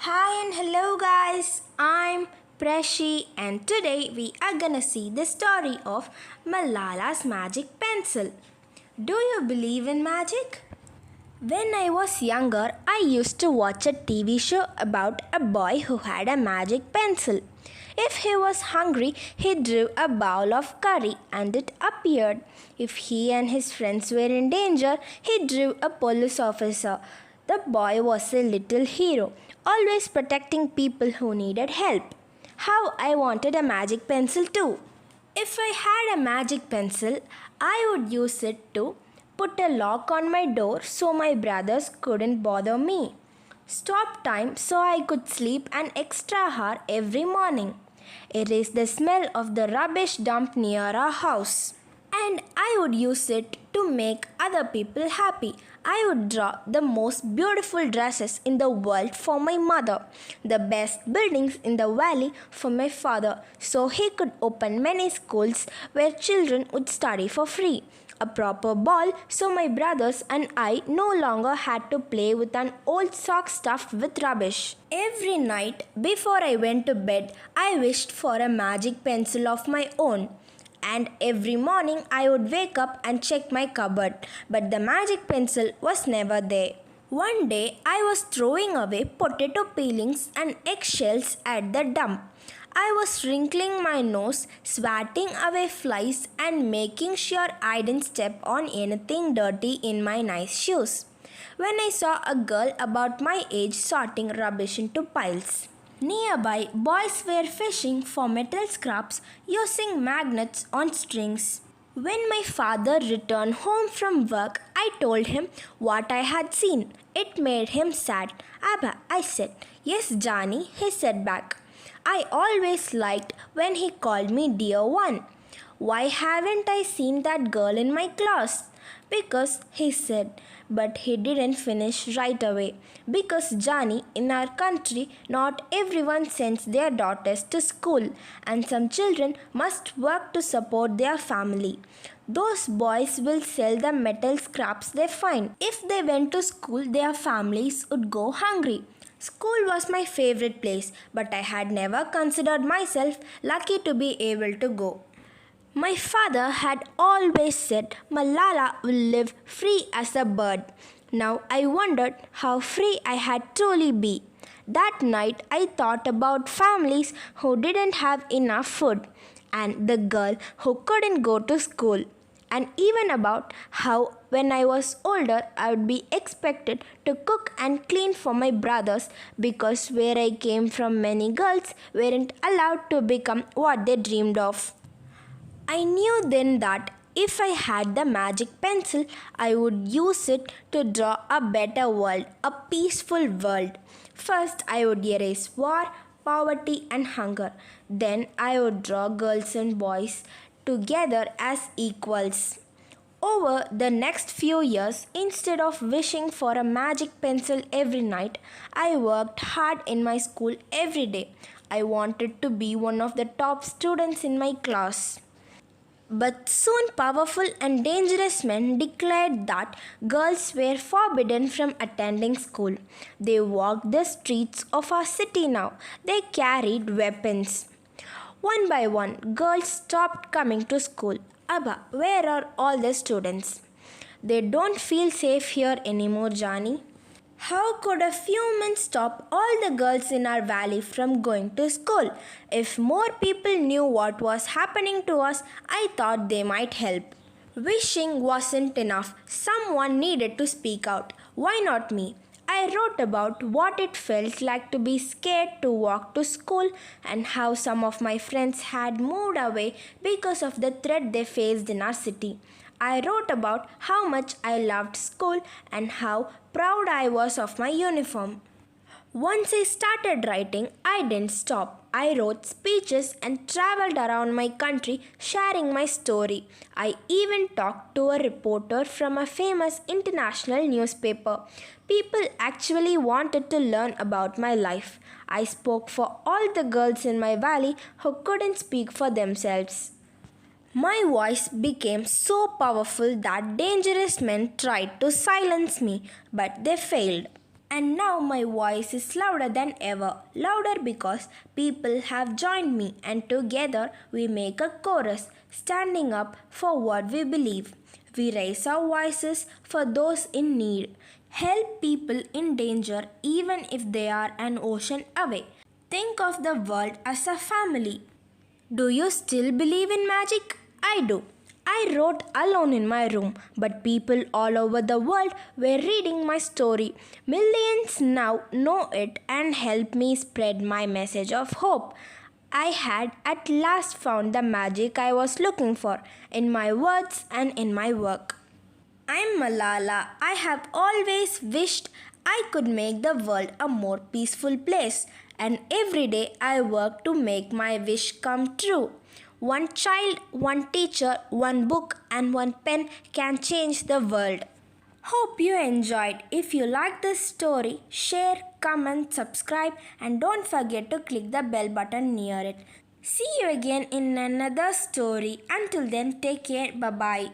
Hi and hello guys, I'm Prasi and today we are gonna see the story of Malala's magic pencil. Do you believe in magic? When I was younger, I used to watch a TV show about a boy who had a magic pencil. If he was hungry, he drew a bowl of curry and it appeared. If he and his friends were in danger, he drew a police officer. The boy was a little hero, always protecting people who needed help. How I wanted a magic pencil too. If I had a magic pencil, I would use it to put a lock on my door so my brothers couldn't bother me. Stop time so I could sleep an extra hour every morning. Erase the smell of the rubbish dumped near our house. And I would use it to make other people happy. I would draw the most beautiful dresses in the world for my mother, the best buildings in the valley for my father, so he could open many schools where children would study for free. A proper ball so my brothers and I no longer had to play with an old sock stuffed with rubbish. Every night before I went to bed, I wished for a magic pencil of my own. And every morning I would wake up and check my cupboard, but the magic pencil was never there. One day I was throwing away potato peelings and eggshells at the dump. I was wrinkling my nose, swatting away flies, and making sure I didn't step on anything dirty in my nice shoes, when I saw a girl about my age sorting rubbish into piles. Nearby, boys were fishing for metal scraps using magnets on strings. When my father returned home from work, I told him what I had seen. It made him sad. Abba, I said. Yes, Johnny, he said back. I always liked when he called me dear one. Why haven't I seen that girl in my class? Because, he said, but he didn't finish right away. Because, Johnny, in our country, not everyone sends their daughters to school, and some children must work to support their family. Those boys will sell the metal scraps they find. If they went to school, their families would go hungry. School was my favorite place, but I had never considered myself lucky to be able to go. My father had always said Malala will live free as a bird. Now I wondered how free I had truly be. That night I thought about families who didn't have enough food and the girl who couldn't go to school. And even about how when I was older I would be expected to cook and clean for my brothers because where I came from many girls weren't allowed to become what they dreamed of. I knew then that if I had the magic pencil, I would use it to draw a better world, a peaceful world. First, I would erase war, poverty, and hunger. Then, I would draw girls and boys together as equals. Over the next few years, instead of wishing for a magic pencil every night, I worked hard in my school every day. I wanted to be one of the top students in my class. But soon powerful and dangerous men declared that girls were forbidden from attending school. They walked the streets of our city now. They carried weapons. One by one, girls stopped coming to school. Abba, where are all the students? They don't feel safe here anymore, Johnny. How could a few men stop all the girls in our valley from going to school? If more people knew what was happening to us, I thought they might help. Wishing wasn't enough. Someone needed to speak out. Why not me? I wrote about what it felt like to be scared to walk to school and how some of my friends had moved away because of the threat they faced in our city. I wrote about how much I loved school and how proud I was of my uniform. Once I started writing, I didn't stop. I wrote speeches and traveled around my country sharing my story. I even talked to a reporter from a famous international newspaper. People actually wanted to learn about my life. I spoke for all the girls in my valley who couldn't speak for themselves. My voice became so powerful that dangerous men tried to silence me, but they failed. And now my voice is louder than ever, louder because people have joined me, and together we make a chorus, standing up for what we believe. We raise our voices for those in need, help people in danger even if they are an ocean away. Think of the world as a family. Do you still believe in magic? I do. I wrote alone in my room, but people all over the world were reading my story. Millions now know it and help me spread my message of hope. I had at last found the magic I was looking for in my words and in my work. I'm Malala. I have always wished I could make the world a more peaceful place, and every day I work to make my wish come true. One child, one teacher, one book, and one pen can change the world. Hope you enjoyed. If you like this story, share, comment, subscribe, and don't forget to click the bell button near it. See you again in another story. Until then, take care. Bye bye.